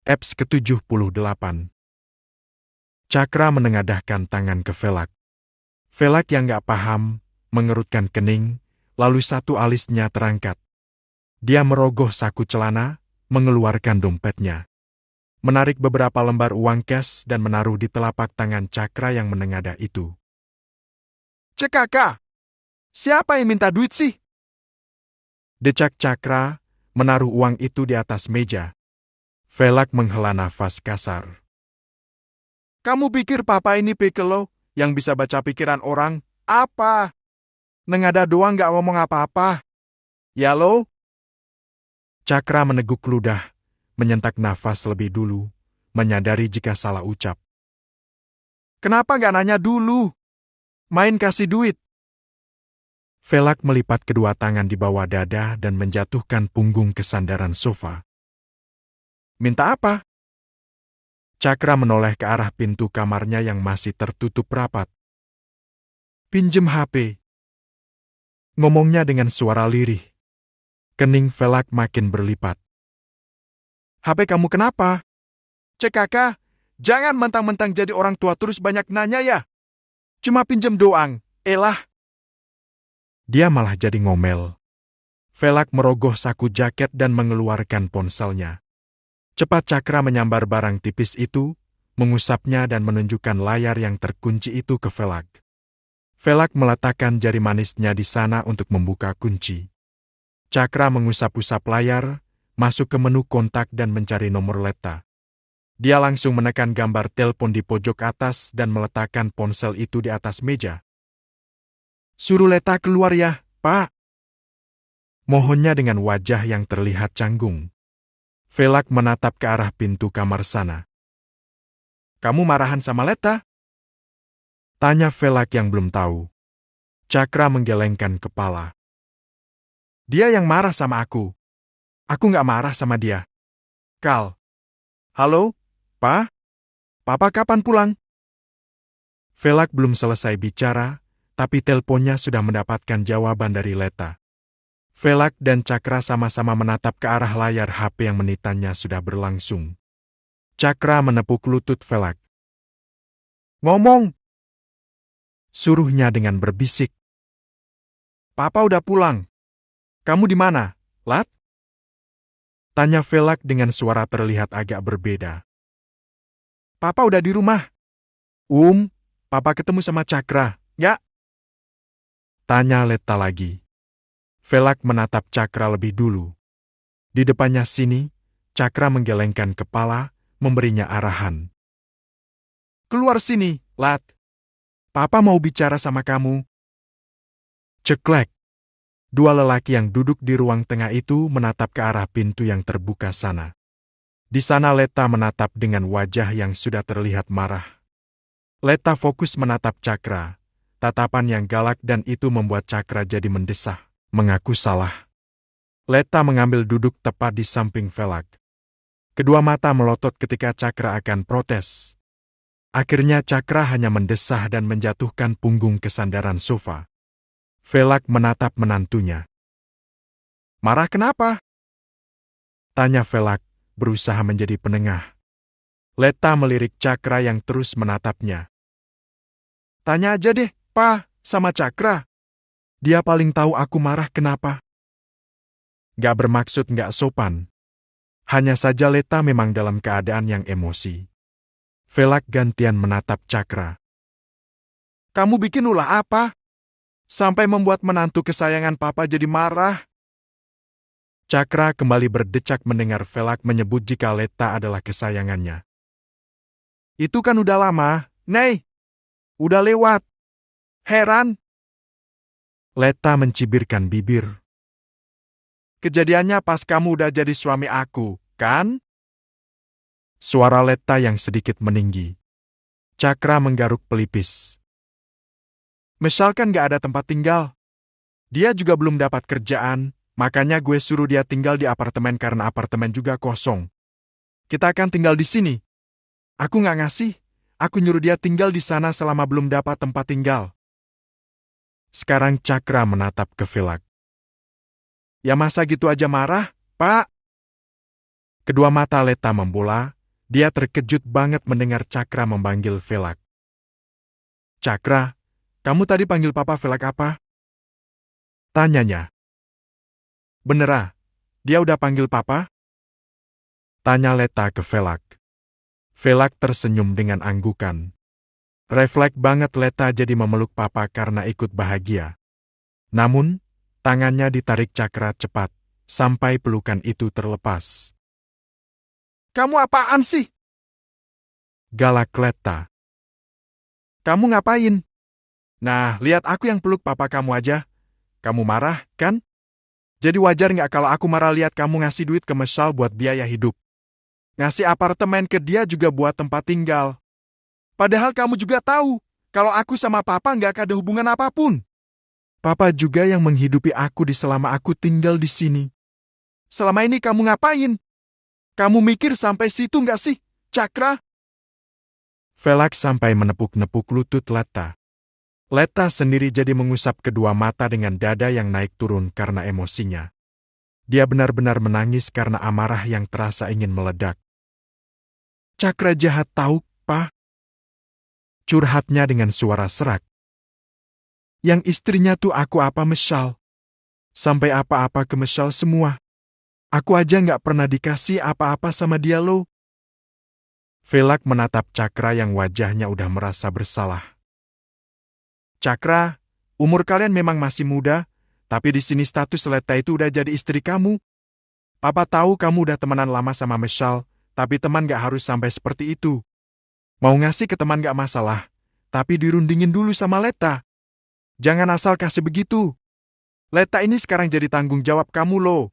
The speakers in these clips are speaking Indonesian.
Eps ke-78. Cakra menengadahkan tangan ke Velak. Velak yang gak paham, mengerutkan kening, lalu satu alisnya terangkat. Dia merogoh saku celana, mengeluarkan dompetnya. Menarik beberapa lembar uang cash dan menaruh di telapak tangan Cakra yang menengadah itu. Cek kakak, siapa yang minta duit sih? Decak Cakra, menaruh uang itu di atas meja. Velak menghela nafas kasar. Kamu pikir papa ini pekelo yang bisa baca pikiran orang? Apa? Nengada doang gak ngomong apa-apa. Ya lo? Cakra meneguk ludah, menyentak nafas lebih dulu, menyadari jika salah ucap. Kenapa gak nanya dulu? Main kasih duit. Velak melipat kedua tangan di bawah dada dan menjatuhkan punggung ke sandaran sofa. Minta apa? Cakra menoleh ke arah pintu kamarnya yang masih tertutup rapat. Pinjem HP. Ngomongnya dengan suara lirih. Kening Velak makin berlipat. HP kamu kenapa? Cek kakak, jangan mentang-mentang jadi orang tua terus banyak nanya ya. Cuma pinjem doang, elah. Dia malah jadi ngomel. Velak merogoh saku jaket dan mengeluarkan ponselnya. Cepat Cakra menyambar barang tipis itu, mengusapnya dan menunjukkan layar yang terkunci itu ke Velak. Velak meletakkan jari manisnya di sana untuk membuka kunci. Cakra mengusap-usap layar, masuk ke menu kontak dan mencari nomor Leta. Dia langsung menekan gambar telepon di pojok atas dan meletakkan ponsel itu di atas meja. Suruh Leta keluar ya, Pak. Mohonnya dengan wajah yang terlihat canggung. Velak menatap ke arah pintu kamar sana. Kamu marahan sama Leta? Tanya Velak yang belum tahu. Cakra menggelengkan kepala. Dia yang marah sama aku. Aku nggak marah sama dia. Kal. Halo, Pa? Papa kapan pulang? Velak belum selesai bicara, tapi teleponnya sudah mendapatkan jawaban dari Leta. Velak dan Cakra sama-sama menatap ke arah layar HP yang menitannya sudah berlangsung. Cakra menepuk lutut Velak. Ngomong! Suruhnya dengan berbisik. Papa udah pulang. Kamu di mana, Lat? Tanya Velak dengan suara terlihat agak berbeda. Papa udah di rumah. Papa ketemu sama Cakra, ya? Tanya Leta lagi. Velak menatap Cakra lebih dulu. Di depannya sini, Cakra menggelengkan kepala, memberinya arahan. Keluar sini, Lat. Papa mau bicara sama kamu. Ceklek. Dua lelaki yang duduk di ruang tengah itu menatap ke arah pintu yang terbuka sana. Di sana Leta menatap dengan wajah yang sudah terlihat marah. Leta fokus menatap Cakra. Tatapan yang galak dan itu membuat Cakra jadi mendesah, mengaku salah. Leta mengambil duduk tepat di samping Velak. Kedua mata melotot ketika Cakra akan protes. Akhirnya Cakra hanya mendesah dan menjatuhkan punggung ke sandaran sofa. Velak menatap menantunya. Marah kenapa? Tanya Velak, berusaha menjadi penengah. Leta melirik Cakra yang terus menatapnya. Tanya aja deh, Pa, sama Cakra. Dia paling tahu aku marah kenapa. Gak bermaksud gak sopan. Hanya saja Leta memang dalam keadaan yang emosi. Velak gantian menatap Cakra. Kamu bikin ulah apa? Sampai membuat menantu kesayangan Papa jadi marah. Cakra kembali berdecak mendengar Velak menyebut jika Leta adalah kesayangannya. Itu kan udah lama, Nei. Udah lewat. Heran. Leta mencibirkan bibir. Kejadiannya pas kamu udah jadi suami aku, kan? Suara Leta yang sedikit meninggi. Cakra menggaruk pelipis. Misalkan gak ada tempat tinggal. Dia juga belum dapat kerjaan, makanya gue suruh dia tinggal di apartemen karena apartemen juga kosong. Kita akan tinggal di sini. Aku gak ngasih, aku nyuruh dia tinggal di sana selama belum dapat tempat tinggal. Sekarang Cakra menatap ke Velak. Ya masa gitu aja marah, Pak? Kedua mata Leta membola, dia terkejut banget mendengar Cakra memanggil Velak. Cakra, kamu tadi panggil Papa Velak apa? Tanyanya. Benerah, dia udah panggil Papa? Tanya Leta ke Velak. Velak tersenyum dengan anggukan. Refleks banget Leta jadi memeluk Papa karena ikut bahagia. Namun, tangannya ditarik Cakra cepat, sampai pelukan itu terlepas. Kamu apaan sih? Galak Leta. Kamu ngapain? Nah, lihat aku yang peluk Papa kamu aja. Kamu marah, kan? Jadi wajar nggak kalau aku marah lihat kamu ngasih duit ke Michelle buat biaya hidup. Ngasih apartemen ke dia juga buat tempat tinggal. Padahal kamu juga tahu, kalau aku sama Papa nggak ada hubungan apapun. Papa juga yang menghidupi aku di selama aku tinggal di sini. Selama ini kamu ngapain? Kamu mikir sampai situ nggak sih, Cakra? Velak sampai menepuk-nepuk lutut Leta. Leta sendiri jadi mengusap kedua mata dengan dada yang naik turun karena emosinya. Dia benar-benar menangis karena amarah yang terasa ingin meledak. Cakra jahat tahu, Pa. Curhatnya dengan suara serak. Yang istrinya tuh aku apa Michelle? Sampai apa-apa ke Michelle semua. Aku aja nggak pernah dikasih apa-apa sama dia lo. Velak menatap Cakra yang wajahnya udah merasa bersalah. Cakra, umur kalian memang masih muda, tapi di sini status Leta itu udah jadi istri kamu. Papa tahu kamu udah temenan lama sama Michelle, tapi teman gak harus sampai seperti itu. Mau ngasih ke teman gak masalah, tapi dirundingin dulu sama Leta. Jangan asal kasih begitu. Leta ini sekarang jadi tanggung jawab kamu loh.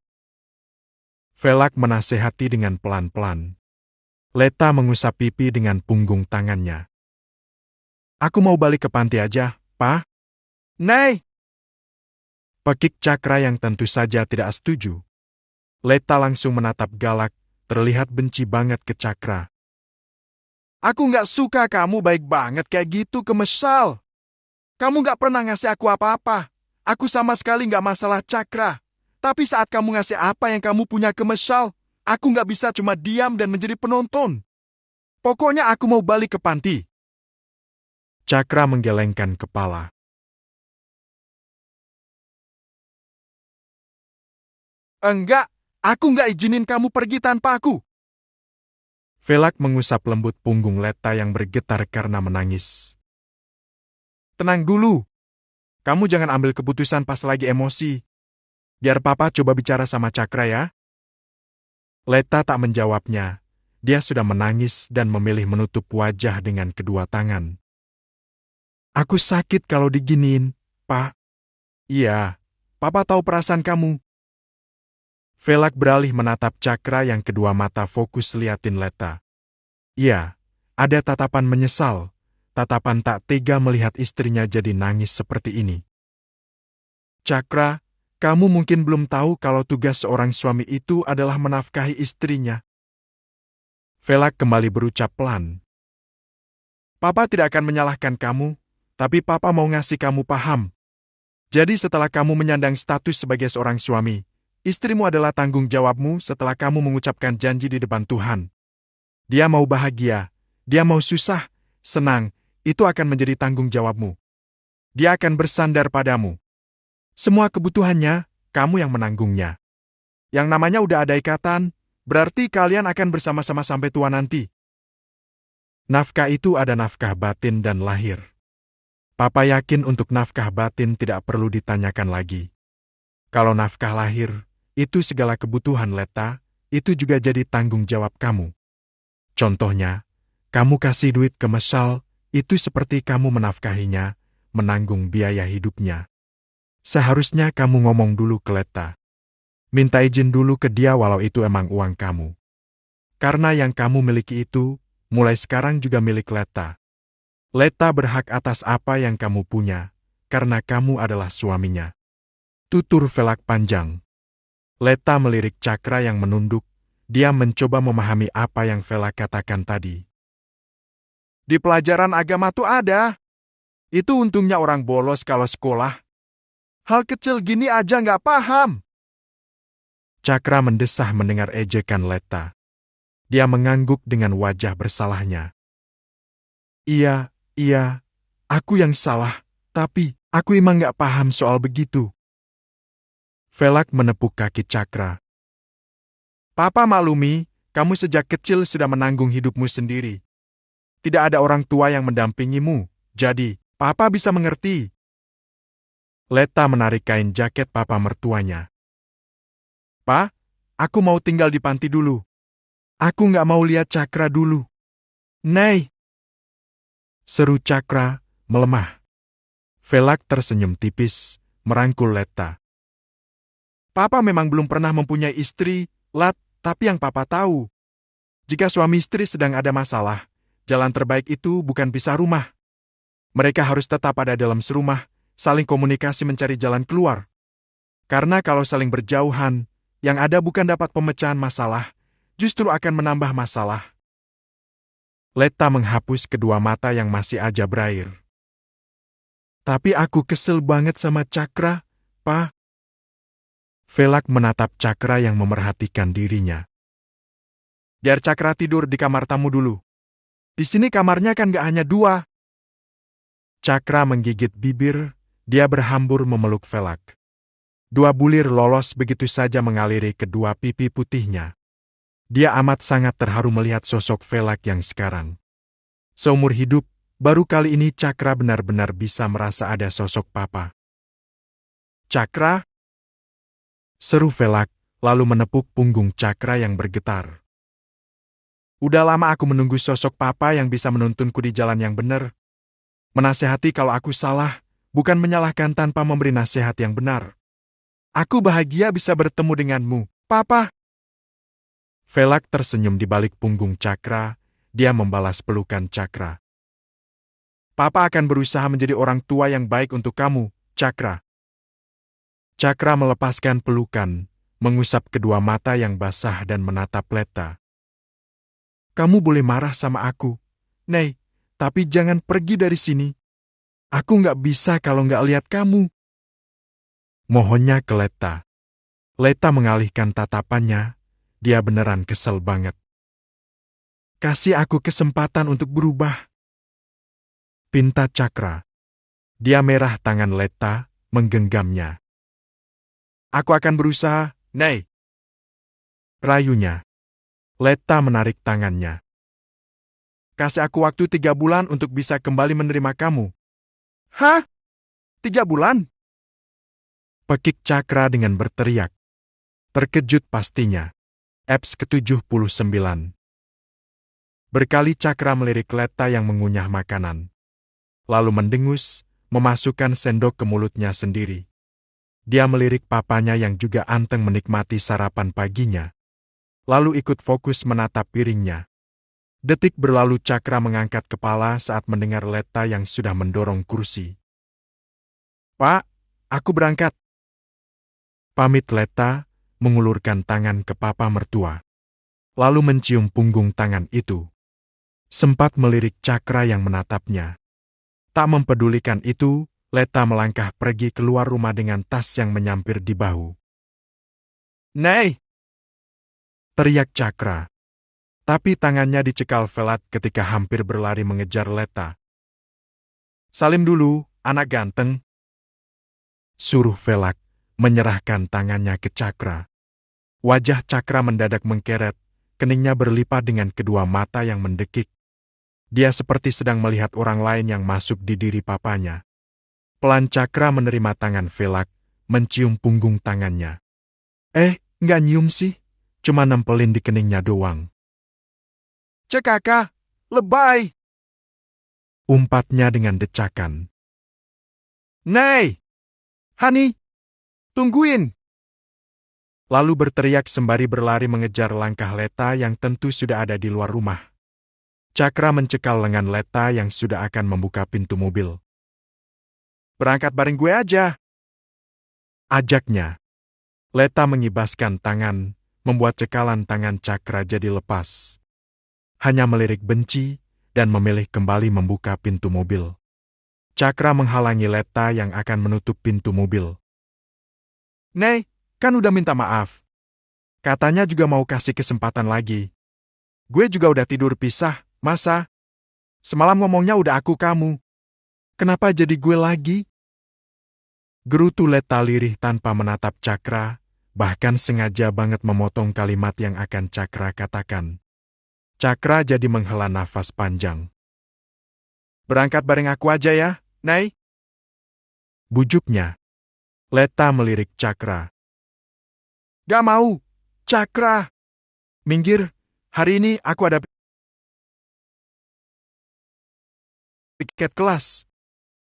Velak menasehati dengan pelan-pelan. Leta mengusap pipi dengan punggung tangannya. Aku mau balik ke panti aja, Pa. Nei! Pekik Cakra yang tentu saja tidak setuju. Leta langsung menatap galak, terlihat benci banget ke Cakra. Aku nggak suka kamu baik banget kayak gitu ke Michelle. Kamu nggak pernah ngasih aku apa-apa. Aku sama sekali nggak masalah Cakra. Tapi saat kamu ngasih apa yang kamu punya ke Michelle, aku nggak bisa cuma diam dan menjadi penonton. Pokoknya aku mau balik ke panti. Cakra menggelengkan kepala. Enggak, aku nggak izinin kamu pergi tanpa aku. Velak mengusap lembut punggung Leta yang bergetar karena menangis. Tenang dulu. Kamu jangan ambil keputusan pas lagi emosi. Biar Papa coba bicara sama Cakra ya. Leta tak menjawabnya. Dia sudah menangis dan memilih menutup wajah dengan kedua tangan. Aku sakit kalau diginiin, Pak. Iya, Papa tahu perasaan kamu. Velak beralih menatap Cakra yang kedua mata fokus liatin Leta. Iya, ada tatapan menyesal, tatapan tak tega melihat istrinya jadi nangis seperti ini. Cakra, kamu mungkin belum tahu kalau tugas seorang suami itu adalah menafkahi istrinya. Velak kembali berucap pelan. Papa tidak akan menyalahkan kamu, tapi Papa mau ngasih kamu paham. Jadi setelah kamu menyandang status sebagai seorang suami, istrimu adalah tanggung jawabmu setelah kamu mengucapkan janji di depan Tuhan. Dia mau bahagia, dia mau susah, senang, itu akan menjadi tanggung jawabmu. Dia akan bersandar padamu. Semua kebutuhannya, kamu yang menanggungnya. Yang namanya udah ada ikatan, berarti kalian akan bersama-sama sampai tua nanti. Nafkah itu ada nafkah batin dan lahir. Papa yakin untuk nafkah batin tidak perlu ditanyakan lagi. Kalau nafkah lahir, itu segala kebutuhan Leta, itu juga jadi tanggung jawab kamu. Contohnya, kamu kasih duit ke Michelle, itu seperti kamu menafkahinya, menanggung biaya hidupnya. Seharusnya kamu ngomong dulu ke Leta. Minta izin dulu ke dia walau itu emang uang kamu. Karena yang kamu miliki itu, mulai sekarang juga milik Leta. Leta berhak atas apa yang kamu punya, karena kamu adalah suaminya. Tutur Velak panjang. Leta melirik Cakra yang menunduk, dia mencoba memahami apa yang Velak katakan tadi. Di pelajaran agama tuh ada. Itu untungnya orang bolos kalau sekolah. Hal kecil gini aja nggak paham. Cakra mendesah mendengar ejekan Letta. Dia mengangguk dengan wajah bersalahnya. Iya, aku yang salah, tapi aku emang gak paham soal begitu. Velak menepuk kaki Cakra. Papa maklumi, kamu sejak kecil sudah menanggung hidupmu sendiri. Tidak ada orang tua yang mendampingimu, jadi Papa bisa mengerti. Letta menarik kain jaket papa mertuanya. Pa, aku mau tinggal di panti dulu. Aku nggak mau lihat Cakra dulu. Nei! Seru Cakra, melemah. Velak tersenyum tipis, merangkul Letta. Papa memang belum pernah mempunyai istri, Lat, tapi yang Papa tahu. Jika suami istri sedang ada masalah, jalan terbaik itu bukan pisah rumah. Mereka harus tetap ada dalam serumah, saling komunikasi mencari jalan keluar. Karena kalau saling berjauhan, yang ada bukan dapat pemecahan masalah, justru akan menambah masalah. Letta menghapus kedua mata yang masih aja berair. Tapi aku kesel banget sama Cakra, Pa. Velak menatap Cakra yang memerhatikan dirinya. Biar Cakra tidur di kamar tamu dulu. Di sini kamarnya kan gak hanya 2. Cakra menggigit bibir, dia berhambur memeluk Velak. 2 bulir lolos begitu saja mengaliri kedua pipi putihnya. Dia amat sangat terharu melihat sosok Velak yang sekarang. Seumur hidup, baru kali ini Cakra benar-benar bisa merasa ada sosok papa. Cakra? Seru Velak, lalu menepuk punggung Cakra yang bergetar. Udah lama aku menunggu sosok papa yang bisa menuntunku di jalan yang benar. Menasehati kalau aku salah, bukan menyalahkan tanpa memberi nasihat yang benar. Aku bahagia bisa bertemu denganmu, Papa. Velak tersenyum di balik punggung Cakra, dia membalas pelukan Cakra. Papa akan berusaha menjadi orang tua yang baik untuk kamu, Cakra. Cakra melepaskan pelukan, mengusap kedua mata yang basah dan menatap Letta. Kamu boleh marah sama aku, Nei. Tapi jangan pergi dari sini. Aku nggak bisa kalau nggak lihat kamu. Mohonnya ke Letta. Letta mengalihkan tatapannya. Dia beneran kesel banget. Kasih aku kesempatan untuk berubah. Pinta Cakra. Dia merah tangan Letta, menggenggamnya. Aku akan berusaha, Nei. Rayunya. Letta menarik tangannya. Kasih aku waktu 3 bulan untuk bisa kembali menerima kamu. Hah? 3 bulan? Pekik Cakra dengan berteriak. Terkejut pastinya. Eps ke-79. Berkali Cakra melirik Letta yang mengunyah makanan. Lalu mendengus, memasukkan sendok ke mulutnya sendiri. Dia melirik papanya yang juga anteng menikmati sarapan paginya. Lalu ikut fokus menatap piringnya. Detik berlalu Cakra mengangkat kepala saat mendengar Letta yang sudah mendorong kursi. Pak, aku berangkat. Pamit Letta, mengulurkan tangan ke papa mertua. Lalu mencium punggung tangan itu. Sempat melirik Cakra yang menatapnya. Tak mempedulikan itu, Letta melangkah pergi keluar rumah dengan tas yang menyampir di bahu. Nei! Teriak Cakra. Tapi tangannya dicekal Velak ketika hampir berlari mengejar Letta. Salim dulu, anak ganteng. Suruh Velak, menyerahkan tangannya ke Cakra. Wajah Cakra mendadak mengkeret, keningnya berlipat dengan kedua mata yang mendekik. Dia seperti sedang melihat orang lain yang masuk di diri papanya. Pelan Cakra menerima tangan Velak, mencium punggung tangannya. Nggak nyium sih, cuma nempelin di keningnya doang. Cekaka, lebay! Umpatnya dengan decakan. Nei! Hani! Tungguin! Lalu berteriak sembari berlari mengejar langkah Letta yang tentu sudah ada di luar rumah. Cakra mencekal lengan Letta yang sudah akan membuka pintu mobil. Berangkat bareng gue aja! Ajaknya. Letta mengibaskan tangan, membuat cekalan tangan Cakra jadi lepas. Hanya melirik benci, dan memilih kembali membuka pintu mobil. Cakra menghalangi Letta yang akan menutup pintu mobil. Nei, kan udah minta maaf. Katanya juga mau kasih kesempatan lagi. Gue juga udah tidur pisah, masa? Semalam ngomongnya udah aku kamu. Kenapa jadi gue lagi? Gerutu Letta lirih tanpa menatap Cakra, bahkan sengaja banget memotong kalimat yang akan Cakra katakan. Cakra jadi menghela nafas panjang. Berangkat bareng aku aja ya, Nay? Bujuknya. Letta melirik Cakra. Gak mau, Cakra. Minggir, hari ini aku ada piket kelas.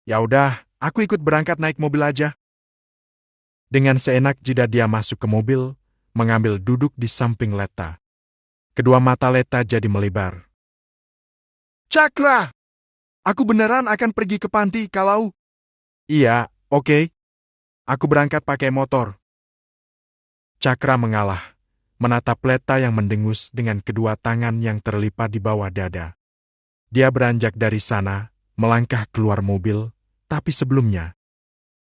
Ya udah, aku ikut berangkat naik mobil aja. Dengan seenak jidat dia masuk ke mobil, mengambil duduk di samping Letta. Kedua mata Letta jadi melebar. Cakra! Aku beneran akan pergi ke panti kalau... Iya, oke. Aku berangkat pakai motor. Cakra mengalah, menatap Letta yang mendengus dengan kedua tangan yang terlipat di bawah dada. Dia beranjak dari sana, melangkah keluar mobil, tapi sebelumnya.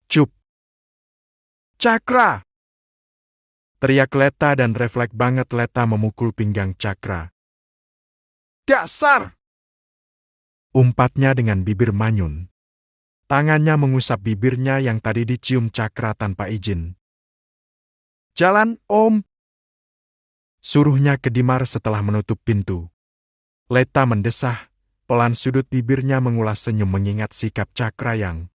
Cup! Cakra! Teriak Letta dan refleks banget Letta memukul pinggang Cakra. Dasar! Umpatnya dengan bibir manyun. Tangannya mengusap bibirnya yang tadi dicium Cakra tanpa izin. Jalan, Om! Suruhnya kedimar setelah menutup pintu. Letta mendesah, pelan sudut bibirnya mengulas senyum mengingat sikap Cakra yang...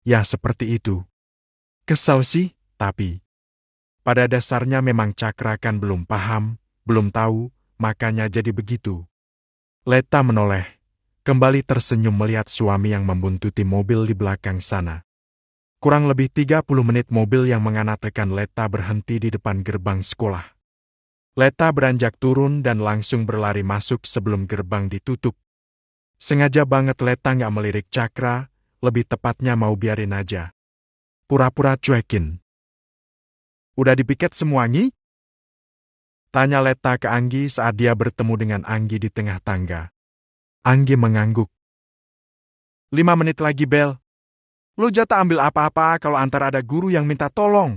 Ya seperti itu. Kesal sih, tapi... Pada dasarnya memang Cakra kan belum paham, belum tahu, makanya jadi begitu. Letta menoleh, kembali tersenyum melihat suami yang membuntuti mobil di belakang sana. Kurang lebih 30 menit mobil yang mengantarkan Letta berhenti di depan gerbang sekolah. Letta beranjak turun dan langsung berlari masuk sebelum gerbang ditutup. Sengaja banget Letta nggak melirik Cakra, lebih tepatnya mau biarin aja. Pura-pura cuekin. Udah dipiket semua, Nyi? Tanya Letta ke Anggi saat dia bertemu dengan Anggi di tengah tangga. Anggi mengangguk. 5 menit lagi, Bel. Lo jatah ambil apa-apa kalau antar ada guru yang minta tolong.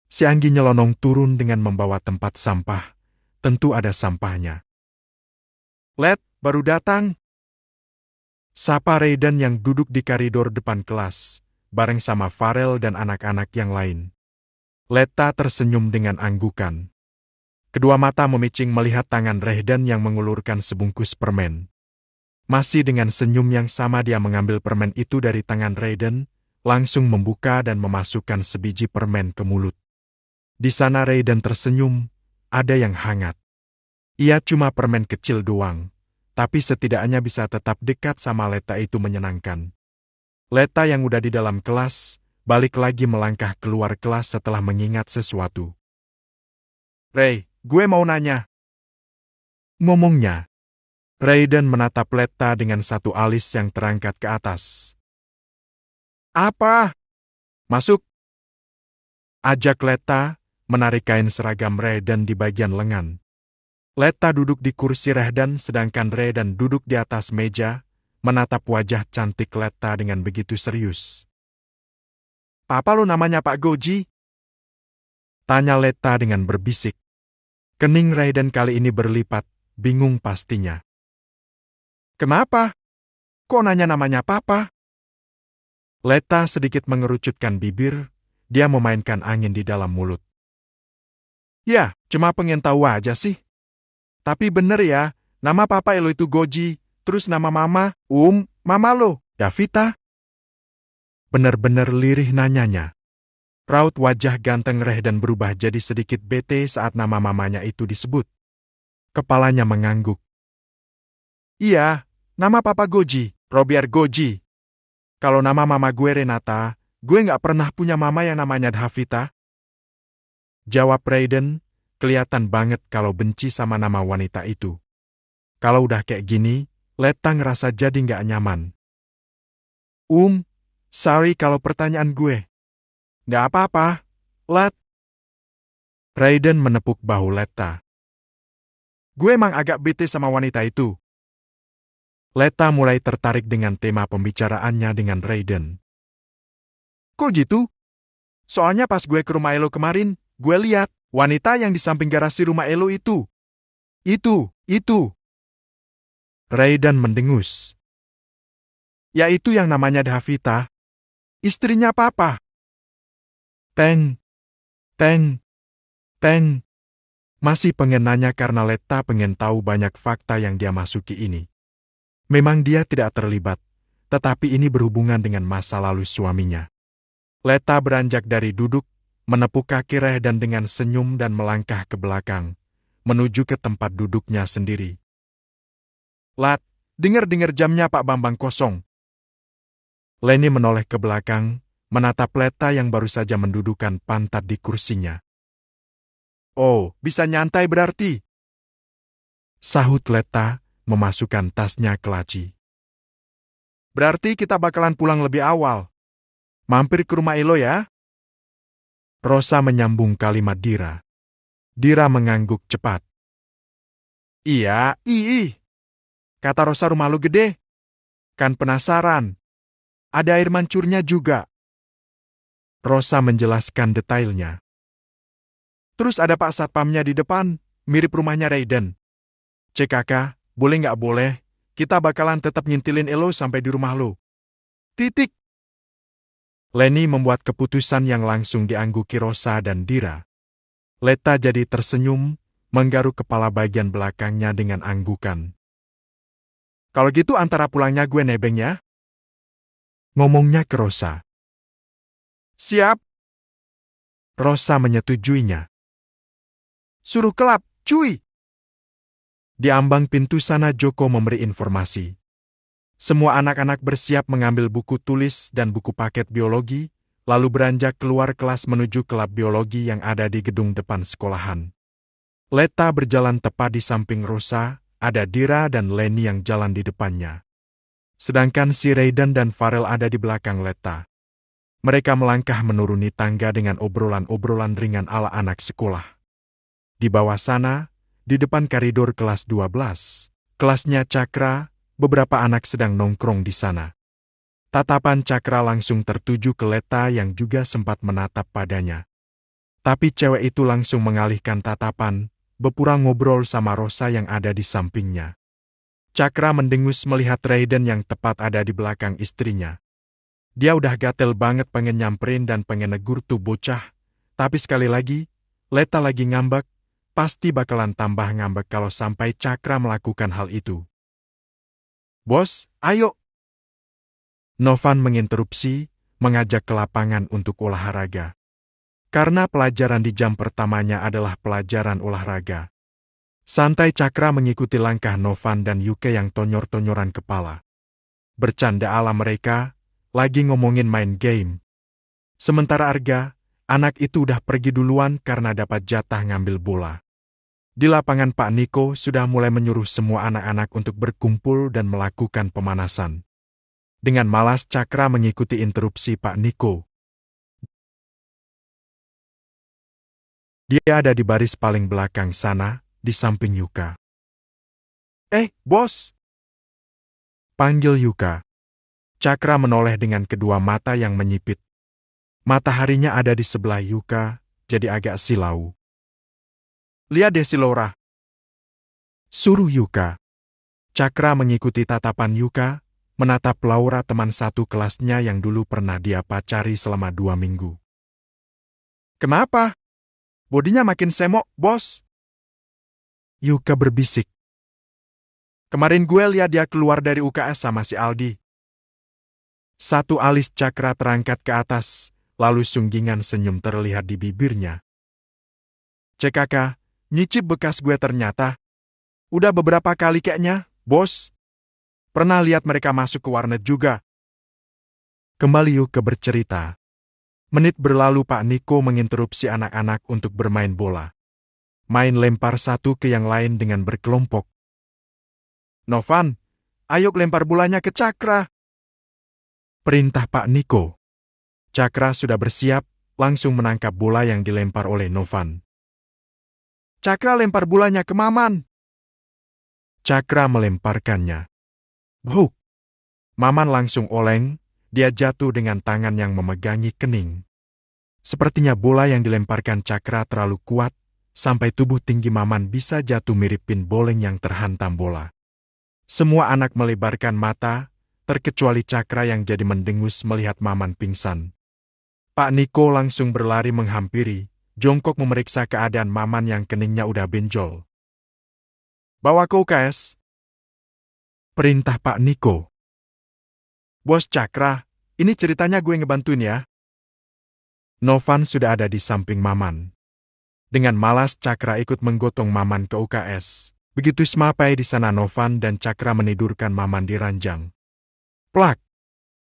Si Anggi nyelonong turun dengan membawa tempat sampah. Tentu ada sampahnya. Let, baru datang. Sapa Raiden yang duduk di koridor depan kelas, bareng sama Farel dan anak-anak yang lain. Letta tersenyum dengan anggukan. Kedua mata memicing melihat tangan Raiden yang mengulurkan sebungkus permen. Masih dengan senyum yang sama dia mengambil permen itu dari tangan Raiden, langsung membuka dan memasukkan sebiji permen ke mulut. Di sana Raiden tersenyum, ada yang hangat. Ia cuma permen kecil doang, tapi setidaknya bisa tetap dekat sama Letta itu menyenangkan. Letta yang udah di dalam kelas, balik lagi melangkah keluar kelas setelah mengingat sesuatu. Ray, gue mau nanya. Ngomongnya, Raiden menatap Letta dengan satu alis yang terangkat ke atas. Apa? Masuk. Ajak Letta, menarik kain seragam Raiden di bagian lengan. Letta duduk di kursi Raiden sedangkan Raiden duduk di atas meja, menatap wajah cantik Letta dengan begitu serius. Papa lo namanya Pak Goji? Tanya Letta dengan berbisik. Kening Raiden kali ini berlipat, bingung pastinya. Kenapa? Kok nanya namanya Papa? Letta sedikit mengerucutkan bibir, dia memainkan angin di dalam mulut. Ya, cuma pengen tahu aja sih. Tapi bener ya, nama Papa lo itu Goji, terus nama Mama, Mama lo, Davita. Bener-bener lirih nanyanya. Raut wajah ganteng Raiden berubah jadi sedikit bete saat nama mamanya itu disebut. Kepalanya mengangguk. Iya, nama Papa Goji, Robert Goji. Kalau nama mama gue Renata, gue nggak pernah punya mama yang namanya Davita. Jawab Raiden, kelihatan banget kalau benci sama nama wanita itu. Kalau udah kayak gini, Letta ngerasa jadi nggak nyaman. Sorry kalau pertanyaan gue. Nggak apa-apa, Let. Raiden menepuk bahu Letta. Gue emang agak bete sama wanita itu. Letta mulai tertarik dengan tema pembicaraannya dengan Raiden. Kok gitu? Soalnya pas gue ke rumah lo kemarin, gue lihat, Wanita yang di samping garasi rumah Elo itu. Itu. Raiden mendengus. Yaitu yang namanya Davita. Istrinya Papa. Teng. Masih pengen nanya karena Letta pengen tahu banyak fakta yang dia masuki ini. Memang dia tidak terlibat, tetapi ini berhubungan dengan masa lalu suaminya. Letta beranjak dari duduk, menepuk kaki Raiden dengan senyum dan melangkah ke belakang, menuju ke tempat duduknya sendiri. Lat, dengar-dengar jamnya Pak Bambang kosong. Leni menoleh ke belakang, menatap Letta yang baru saja mendudukan pantat di kursinya. Oh, bisa nyantai berarti. Sahut Letta, memasukkan tasnya ke laci. Berarti kita bakalan pulang lebih awal. Mampir ke rumah Elo ya. Rosa menyambung kalimat Dira. Dira mengangguk cepat. Iya, kata Rosa rumah lu gede. Kan penasaran. Ada air mancurnya juga. Rosa menjelaskan detailnya. Terus ada Pak Satpamnya di depan, mirip rumahnya Raiden. Cek kakak, boleh nggak boleh, kita bakalan tetap nyintilin Elo sampai di rumah lo. Titik. Leni membuat keputusan yang langsung diangguki Rosa dan Dira. Letta jadi tersenyum, menggaruk kepala bagian belakangnya dengan anggukan. Kalau gitu antara pulangnya gue nebeng ya. Ngomongnya ke Rosa. Siap. Rosa menyetujuinya. Suruh kelap, cuy. Di ambang pintu sana Joko memberi informasi. Semua anak-anak bersiap mengambil buku tulis dan buku paket biologi, lalu beranjak keluar kelas menuju klub biologi yang ada di gedung depan sekolahan. Letta berjalan tepat di samping Rosa, ada Dira dan Leni yang jalan di depannya. Sedangkan si Raiden dan Farel ada di belakang Letta. Mereka melangkah menuruni tangga dengan obrolan-obrolan ringan ala anak sekolah. Di bawah sana, di depan koridor kelas 12, kelasnya Cakra, beberapa anak sedang nongkrong di sana. Tatapan Cakra langsung tertuju ke Letta yang juga sempat menatap padanya. Tapi cewek itu langsung mengalihkan tatapan, berpura ngobrol sama Rosa yang ada di sampingnya. Cakra mendengus melihat Raiden yang tepat ada di belakang istrinya. Dia udah gatel banget pengen nyamperin dan pengen negur tuh bocah, tapi sekali lagi, Letta lagi ngambek, pasti bakalan tambah ngambek kalau sampai Cakra melakukan hal itu. Bos, ayo. Novan menginterupsi, mengajak ke lapangan untuk olahraga. Karena pelajaran di jam pertamanya adalah pelajaran olahraga. Santai Cakra mengikuti langkah Novan dan Yuke yang tonyor-tonyoran kepala. Bercanda ala mereka, lagi ngomongin main game. Sementara Arga, anak itu udah pergi duluan karena dapat jatah ngambil bola. Di lapangan Pak Niko sudah mulai menyuruh semua anak-anak untuk berkumpul dan melakukan pemanasan. Dengan malas Cakra mengikuti interupsi Pak Niko. Dia ada di baris paling belakang sana, di samping Yuka. Bos! Panggil Yuka. Cakra menoleh dengan kedua mata yang menyipit. Mataharinya ada di sebelah Yuka, jadi agak silau. Lihat deh si Laura. Suruh Yuka. Cakra mengikuti tatapan Yuka, menatap Laura teman satu kelasnya yang dulu pernah dia pacari selama 2 minggu. Kenapa? Bodinya makin semok, bos. Yuka berbisik. Kemarin gue lihat dia keluar dari UKS sama si Aldi. Satu alis Cakra terangkat ke atas, lalu sunggingan senyum terlihat di bibirnya. Cek kakak, nyicip bekas gue ternyata. Udah beberapa kali kayaknya, bos. Pernah lihat mereka masuk ke warnet juga. Kembali Yuka bercerita. Menit berlalu Pak Niko menginterupsi anak-anak untuk bermain bola. Main lempar satu ke yang lain dengan berkelompok. Novan, ayo lempar bolanya ke Cakra. Perintah Pak Niko. Cakra sudah bersiap, langsung menangkap bola yang dilempar oleh Novan. Cakra lempar bolanya ke Maman. Cakra melemparkannya. Buk! Maman langsung oleng, dia jatuh dengan tangan yang memegangi kening. Sepertinya bola yang dilemparkan Cakra terlalu kuat, sampai tubuh tinggi Maman bisa jatuh mirip pin bowling yang terhantam bola. Semua anak melebarkan mata, terkecuali Cakra yang jadi mendengus melihat Maman pingsan. Pak Niko langsung berlari menghampiri, jongkok memeriksa keadaan Maman yang keningnya udah benjol. Bawa ke UKS. Perintah Pak Niko. Bos Cakra, ini ceritanya gue ngebantuin ya. Novan sudah ada di samping Maman. Dengan malas Cakra ikut menggotong Maman ke UKS. Begitu sampai di sana Novan dan Cakra menidurkan Maman di ranjang. Plak!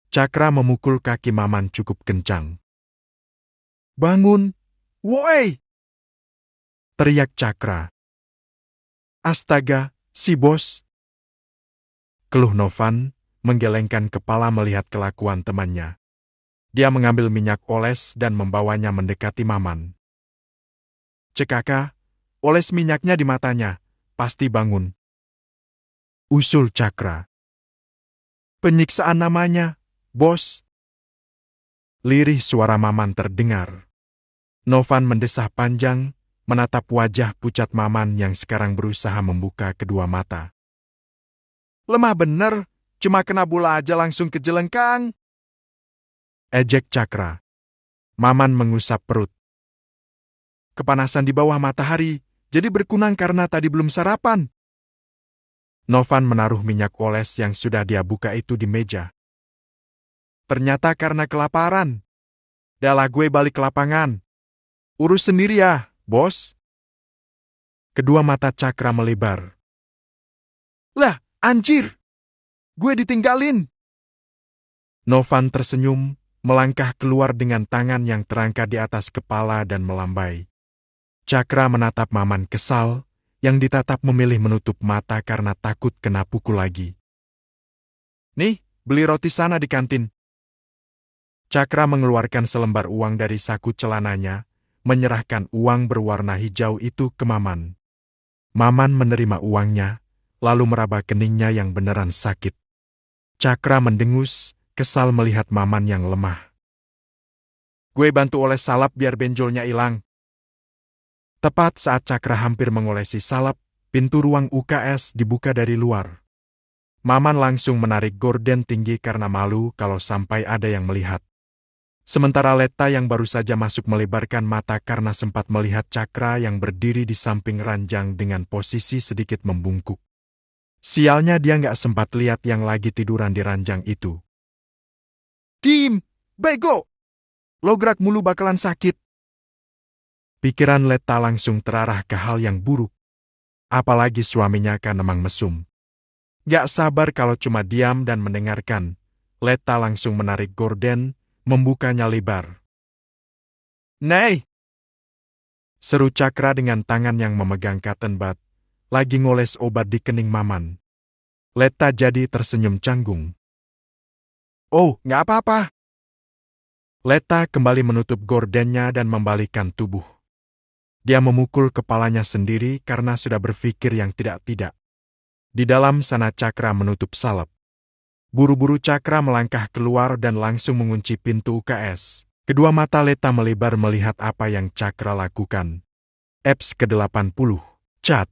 Cakra memukul kaki Maman cukup kencang. Bangun! Woi! Teriak Cakra. Astaga, si bos! Keluh Novan, menggelengkan kepala melihat kelakuan temannya. Dia mengambil minyak oles dan membawanya mendekati Maman. Cekaka, oles minyaknya di matanya, pasti bangun. Usul Cakra. Penyiksaan namanya, bos. Lirih suara Maman terdengar. Novan mendesah panjang, menatap wajah pucat Maman yang sekarang berusaha membuka kedua mata. Lemah bener, cuma kena bola aja langsung kejelengkang. Ejek Cakra. Maman mengusap perut. Kepanasan di bawah matahari, jadi berkunang karena tadi belum sarapan. Novan menaruh minyak oles yang sudah dia buka itu di meja. Ternyata karena kelaparan. Dalah gue balik ke lapangan. Urus sendiri ya, bos. Kedua mata Cakra melebar. Lah, anjir! Gue ditinggalin. Novan tersenyum, melangkah keluar dengan tangan yang terangkat di atas kepala dan melambai. Cakra menatap Maman kesal, yang ditatap memilih menutup mata karena takut kena pukul lagi. Nih, beli roti sana di kantin. Cakra mengeluarkan selembar uang dari saku celananya, menyerahkan uang berwarna hijau itu ke Maman. Maman menerima uangnya, lalu meraba keningnya yang beneran sakit. Cakra mendengus, kesal melihat Maman yang lemah. Gue bantu oles salap biar benjolnya hilang. Tepat saat Cakra hampir mengolesi salap, pintu ruang UKS dibuka dari luar. Maman langsung menarik gorden tinggi karena malu kalau sampai ada yang melihat. Sementara Letta yang baru saja masuk melebarkan mata karena sempat melihat Cakra yang berdiri di samping ranjang dengan posisi sedikit membungkuk. Sialnya dia nggak sempat lihat yang lagi tiduran di ranjang itu. Dim, bego! Lo gerak mulu bakalan sakit. Pikiran Letta langsung terarah ke hal yang buruk. Apalagi suaminya kan emang mesum. Gak sabar kalau cuma diam dan mendengarkan. Letta langsung menarik gorden, membukanya lebar. Nei! Seru Cakra dengan tangan yang memegang cotton bud, lagi ngoles obat di kening Maman. Letta jadi tersenyum canggung. Oh, nggak apa-apa. Letta kembali menutup gordennya dan membalikkan tubuh. Dia memukul kepalanya sendiri karena sudah berpikir yang tidak-tidak. Di dalam sana Cakra menutup salep. Buru-buru Cakra melangkah keluar dan langsung mengunci pintu UKS. Kedua mata Letta melebar melihat apa yang Cakra lakukan. Eps ke-80. Cat.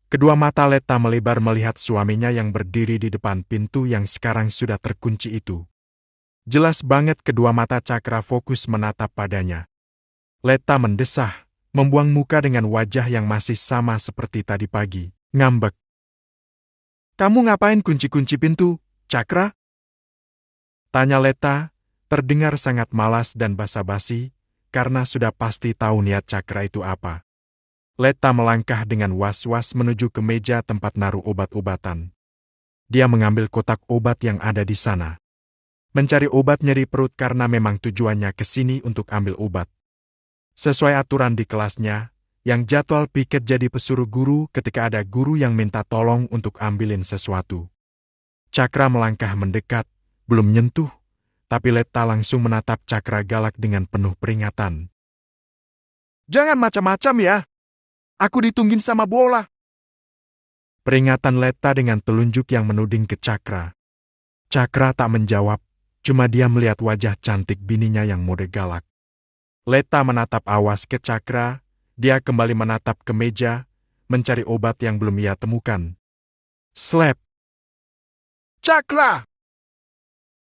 Kedua mata Letta melebar melihat suaminya yang berdiri di depan pintu yang sekarang sudah terkunci itu. Jelas banget kedua mata Cakra fokus menatap padanya. Letta mendesah, membuang muka dengan wajah yang masih sama seperti tadi pagi, ngambek. Kamu ngapain kunci-kunci pintu, Cakra? Tanya Letta, terdengar sangat malas dan basa-basi, karena sudah pasti tahu niat Cakra itu apa. Letta melangkah dengan was-was menuju ke meja tempat naruh obat-obatan. Dia mengambil kotak obat yang ada di sana. Mencari obat nyeri perut karena memang tujuannya ke sini untuk ambil obat. Sesuai aturan di kelasnya, yang jadwal piket jadi pesuruh guru ketika ada guru yang minta tolong untuk ambilin sesuatu. Cakra melangkah mendekat, belum nyentuh, tapi Letta langsung menatap Cakra galak dengan penuh peringatan. Jangan macam-macam ya. Aku ditunggin sama bola. Peringatan Letta dengan telunjuk yang menuding ke Cakra. Cakra tak menjawab, cuma dia melihat wajah cantik bininya yang mode galak. Letta menatap awas ke Cakra, Dia kembali menatap ke meja, mencari obat yang belum ia temukan. Slap! Cakra!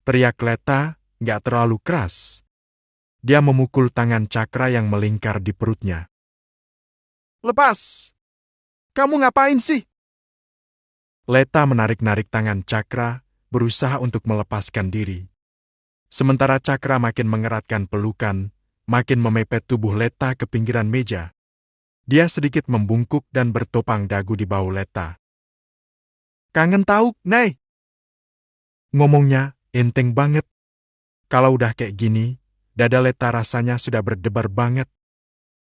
Teriak Leta, nggak terlalu keras. Dia memukul tangan Cakra yang melingkar di perutnya. Lepas! Kamu ngapain sih? Leta menarik-narik tangan Cakra, berusaha untuk melepaskan diri. Sementara Cakra makin mengeratkan pelukan, makin memepet tubuh Leta ke pinggiran meja. Dia sedikit membungkuk dan bertopang dagu di bahu Leta. Kangen tahu, Nay? Ngomongnya, enteng banget. Kalau udah kayak gini, dada Leta rasanya sudah berdebar banget.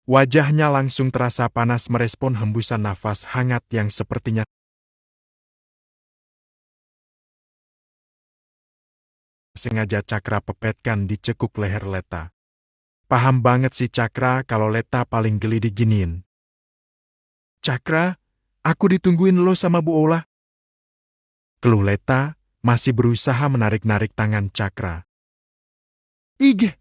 Wajahnya langsung terasa panas merespon hembusan nafas hangat yang sepertinya sengaja Cakra pepetkan di cekuk leher Leta. Paham banget si Cakra kalau Leta paling geli diginiin. Cakra, aku ditungguin lo sama Bu Ola. Keluh Leta, masih berusaha menarik-narik tangan Cakra. Ige!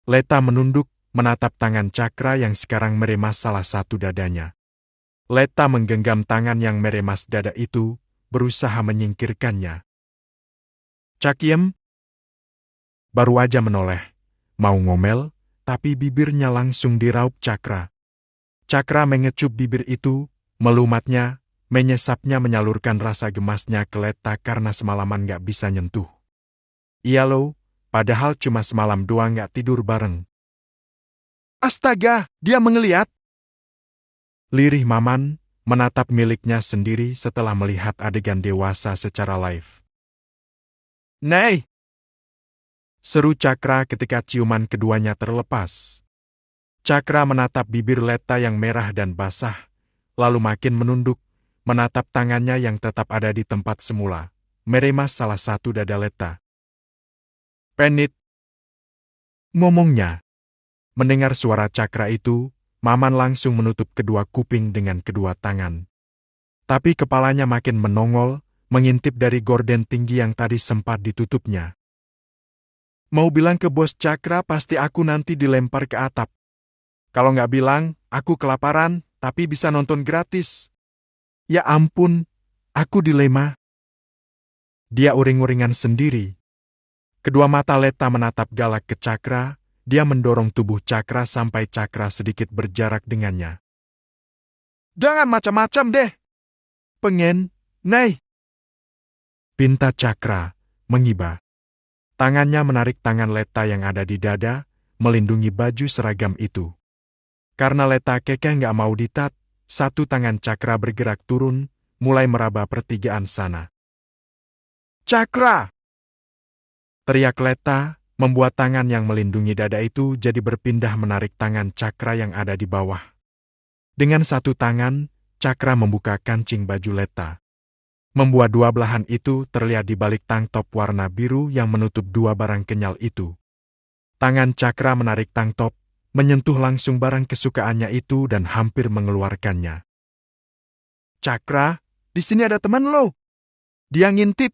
Leta menunduk, menatap tangan Cakra yang sekarang meremas salah satu dadanya. Leta menggenggam tangan yang meremas dada itu, berusaha menyingkirkannya. Cakiem baru aja menoleh, mau ngomel, tapi bibirnya langsung diraup Cakra. Cakra mengecup bibir itu, melumatnya, menyesapnya menyalurkan rasa gemasnya ke Leta karena semalaman gak bisa nyentuh. Iya lo, padahal cuma semalam doang gak tidur bareng. Astaga, dia mengeliat. Lirih Maman, menatap miliknya sendiri setelah melihat adegan dewasa secara live. Nay! Seru Cakra ketika ciuman keduanya terlepas. Cakra menatap bibir Leta yang merah dan basah, lalu makin menunduk, menatap tangannya yang tetap ada di tempat semula, meremas salah satu dada Leta. Penit! Ngomongnya. Mendengar suara Cakra itu, Maman langsung menutup kedua kuping dengan kedua tangan. Tapi kepalanya makin menongol, mengintip dari gorden tinggi yang tadi sempat ditutupnya. Mau bilang ke bos Cakra pasti aku nanti dilempar ke atap. Kalau nggak bilang, aku kelaparan, tapi bisa nonton gratis. Ya ampun, aku dilema. Dia uring-uringan sendiri. Kedua mata Leta menatap galak ke Cakra, dia mendorong tubuh Cakra sampai Cakra sedikit berjarak dengannya. Jangan macam-macam deh. Pengen, Nay. Pinta Cakra mengiba. Tangannya menarik tangan Leta yang ada di dada, melindungi baju seragam itu. Karena Leta kekeh nggak mau ditat, satu tangan Cakra bergerak turun, mulai meraba pertigaan sana. Cakra! Teriak Leta, membuat tangan yang melindungi dada itu jadi berpindah menarik tangan Cakra yang ada di bawah. Dengan satu tangan, Cakra membuka kancing baju Leta. Membuat dua belahan itu terlihat di balik tank top warna biru yang menutup dua barang kenyal itu. Tangan Cakra menarik tank top, menyentuh langsung barang kesukaannya itu dan hampir mengeluarkannya. Cakra, di sini ada teman lo. Dia ngintip.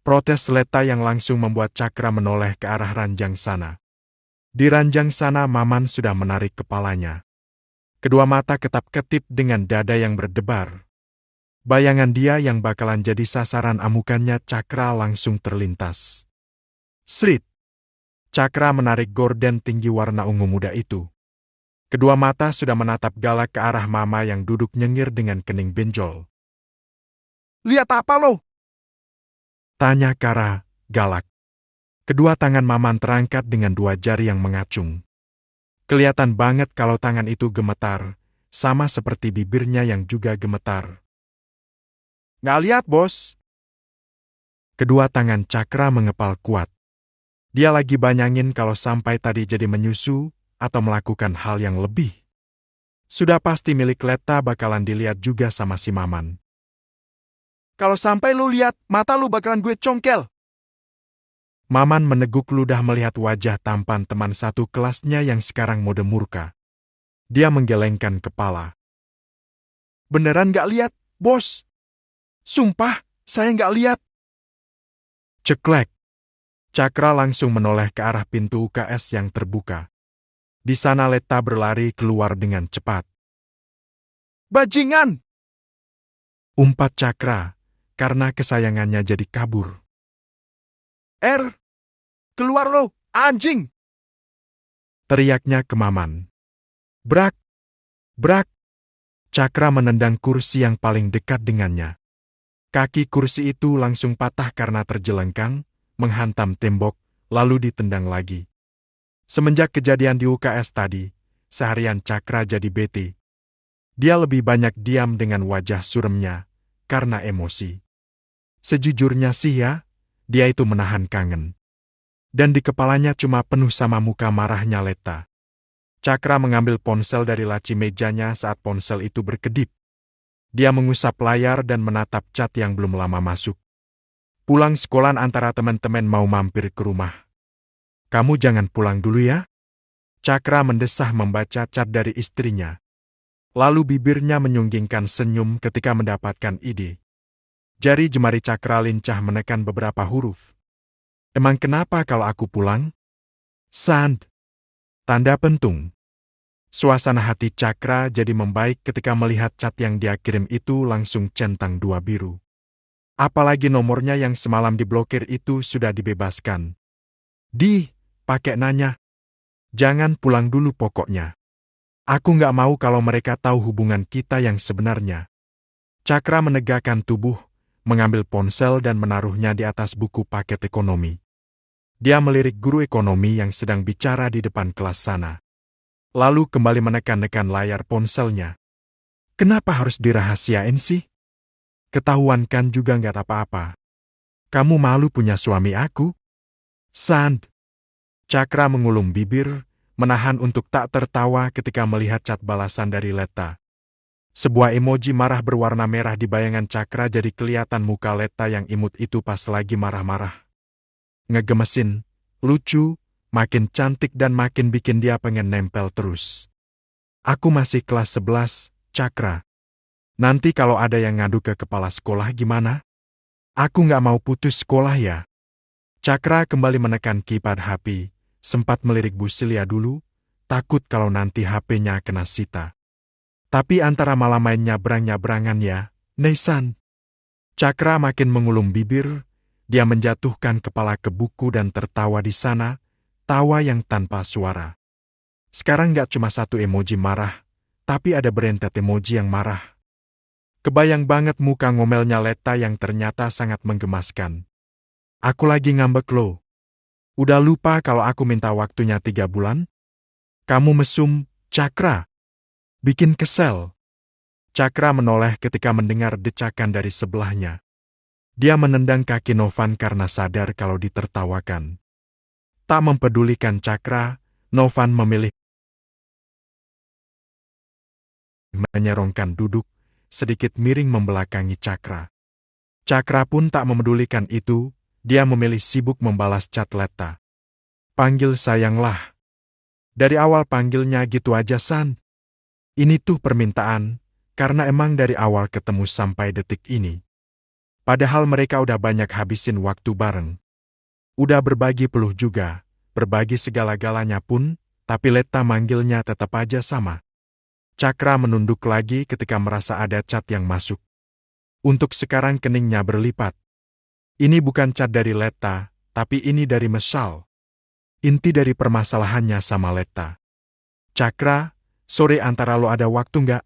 Protes Leta yang langsung membuat Cakra menoleh ke arah ranjang sana. Di ranjang sana Maman sudah menarik kepalanya. Kedua mata ketap-ketip dengan dada yang berdebar. Bayangan dia yang bakalan jadi sasaran amukannya Cakra langsung terlintas. Srit! Cakra menarik gorden tinggi warna ungu muda itu. Kedua mata sudah menatap galak ke arah Mama yang duduk nyengir dengan kening benjol. Lihat apa lo? Tanya Kara, galak. Kedua tangan Maman terangkat dengan dua jari yang mengacung. Kelihatan banget kalau tangan itu gemetar, sama seperti bibirnya yang juga gemetar. Nggak lihat, bos. Kedua tangan Cakra mengepal kuat. Dia lagi bayangin kalau sampai tadi jadi menyusu, atau melakukan hal yang lebih. Sudah pasti milik Leta bakalan dilihat juga sama si Maman. Kalau sampai lu lihat, mata lu bakalan gue congkel. Maman meneguk ludah melihat wajah tampan teman satu kelasnya yang sekarang mode murka. Dia menggelengkan kepala. Beneran nggak lihat, bos? Sumpah, saya nggak lihat. Ceklek. Cakra langsung menoleh ke arah pintu UKS yang terbuka. Di sana Letta berlari keluar dengan cepat. Bajingan! Umpat Cakra, karena kesayangannya jadi kabur. Keluar lo, anjing! Teriaknya ke Maman. Brak! Brak! Cakra menendang kursi yang paling dekat dengannya. Kaki kursi itu langsung patah karena terjelengkang, menghantam tembok, lalu ditendang lagi. Semenjak kejadian di UKS tadi, seharian Cakra jadi bete. Dia lebih banyak diam dengan wajah suremnya, karena emosi. Sejujurnya sih ya, dia itu menahan kangen. Dan di kepalanya cuma penuh sama muka marahnya Letta. Cakra mengambil ponsel dari laci mejanya saat ponsel itu berkedip. Dia mengusap layar dan menatap chat yang belum lama masuk. Pulang sekolah antara teman-teman mau mampir ke rumah. Kamu jangan pulang dulu ya? Cakra mendesah membaca chat dari istrinya. Lalu bibirnya menyunggingkan senyum ketika mendapatkan ide. Jari jemari Cakra lincah menekan beberapa huruf. Emang kenapa kalau aku pulang? Sand. Tanda pentung. Suasana hati Cakra jadi membaik ketika melihat chat yang dia kirim itu langsung centang 2 biru. Apalagi nomornya yang semalam diblokir itu sudah dibebaskan. Pakai nanya. Jangan pulang dulu pokoknya. Aku nggak mau kalau mereka tahu hubungan kita yang sebenarnya. Cakra menegakkan tubuh, mengambil ponsel dan menaruhnya di atas buku paket ekonomi. Dia melirik guru ekonomi yang sedang bicara di depan kelas sana. Lalu kembali menekan-nekan layar ponselnya. Kenapa harus dirahasiain sih? Ketahuan kan juga nggak apa-apa. Kamu malu punya suami aku? Sand. Cakra mengulum bibir, menahan untuk tak tertawa ketika melihat cat balasan dari Letta. Sebuah emoji marah berwarna merah di bayangan Cakra jadi kelihatan muka Letta yang imut itu pas lagi marah-marah. Ngegemesin, lucu, makin cantik dan makin bikin dia pengen nempel terus. Aku masih kelas 11, Cakra. Nanti kalau ada yang ngadu ke kepala sekolah gimana? Aku nggak mau putus sekolah ya. Cakra kembali menekan keypad HP, sempat melirik Bu Silya dulu, takut kalau nanti HP-nya kena sita. Tapi antara malam main nyabrang-nyabrangan ya, Nesan. Cakra makin mengulum bibir, dia menjatuhkan kepala ke buku dan tertawa di sana, tawa yang tanpa suara. Sekarang nggak cuma satu emoji marah, tapi ada berentet emoji yang marah. Kebayang banget muka ngomelnya Letta yang ternyata sangat menggemaskan. Aku lagi ngambek lo. Udah lupa kalau aku minta waktunya 3 bulan? Kamu mesum, Cakra. Bikin kesel. Cakra menoleh ketika mendengar decakan dari sebelahnya. Dia menendang kaki Novan karena sadar kalau ditertawakan. Tak mempedulikan Cakra, Novan memilih menyerongkan duduk, sedikit miring membelakangi Cakra. Cakra pun tak memedulikan itu, dia memilih sibuk membalas chat Letta. Panggil sayanglah. Dari awal panggilnya gitu aja San. Ini tuh permintaan, karena emang dari awal ketemu sampai detik ini. Padahal mereka udah banyak habisin waktu bareng. Udah berbagi peluh juga, berbagi segala-galanya pun, tapi Letta manggilnya tetap aja sama. Cakra menunduk lagi ketika merasa ada chat yang masuk. Untuk sekarang keningnya berlipat. Ini bukan chat dari Letta, tapi ini dari Mesal. Inti dari permasalahannya sama Letta. Cakra, sore antara lo ada waktu nggak?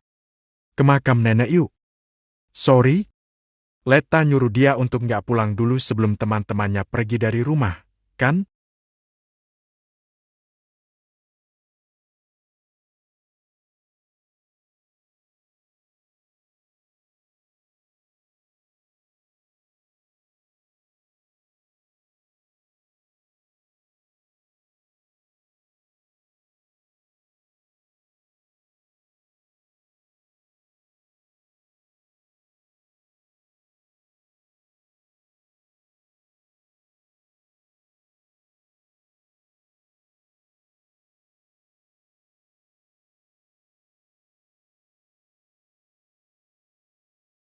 Ke makam nenek yuk. Sorry? Letta nyuruh dia untuk nggak pulang dulu sebelum teman-temannya pergi dari rumah, kan?